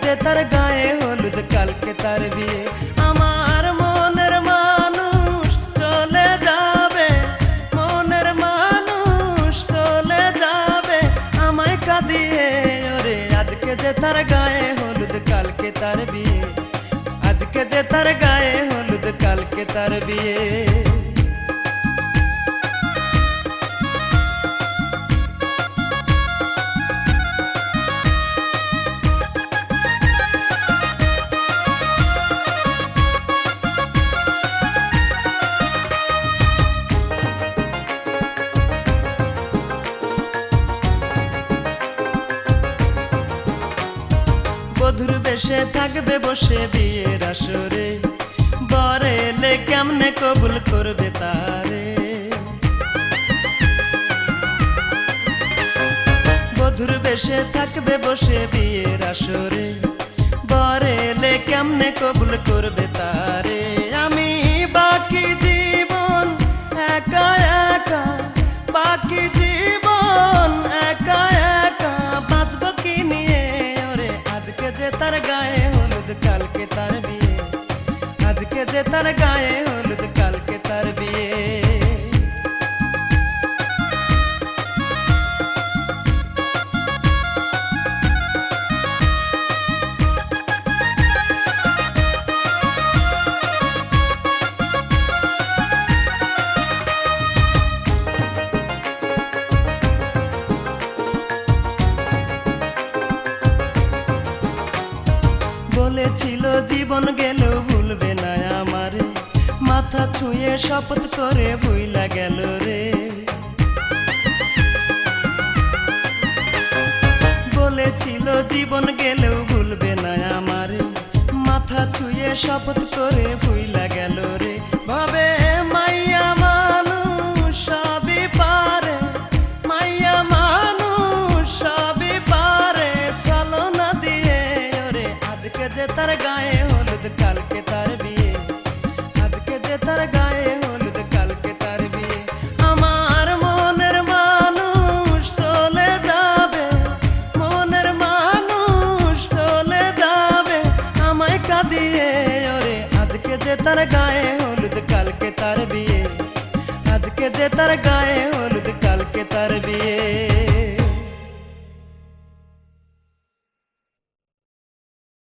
যে তার গায়ে হলুদ কালকে তার বিয়ে। আমার মনের মানুষ চলে যাবে, মনের মানুষ চলে যাবে আমায় কাঁদিয়ে। ওরে আজকে যে তার গায়ে হলুদ কালকে তার বিয়ে, আজকে যে তার গায়ে হলুদ কালকে তার বিয়ে। বধুর বেশে থাকবে বসে বিয়ের আসরে, বর এলে কেমনে কবুল করবে তারে। বধুর বেশে থাকবে বসে বিয়ের আসরে, বর এলে কেমনে কবুল করবে তারে। আমি বাকি জীবন একা একা, বাকি জীবন একা একা বাঁচব কি নিয়ে। ওরে আজকে যে তার গায়ে হলুদ কালকে তার বিয়ে, আজকে যে তার গায়ে হলুদ কালকে তার বিয়ে। বলেছিল জীবন গেলেও ভুলবে না আমারে, মাথা ছুঁয়ে শপথ করে ভুইলা গেল রে। বলেছিল জীবন গেলেও ভুলবে না আমারে, মাথা ছুঁয়ে শপথ করে ভুইলা গেল রে। ভাবে মাইয়া মানুষ সবই পারে, মাইয়া মানুষ সবই পারে চলো না দিয়ে। ওরে আজকে যে তার গায়ে হলুদ কালকে তার বিয়ে, আজকে যে তার গায়ে হলুদ কালকে তার বিয়ে। আমার মনের মানুষ চলে যাবে, মনের মানুষ চলে যাবে আমায় কাঁদিয়ে। ওরে আজকে যে তার গায়ে হলুদ কালকে তার বিয়ে, আজকে যে তার গায়ে হলুদ কালকে তার বিয়ে।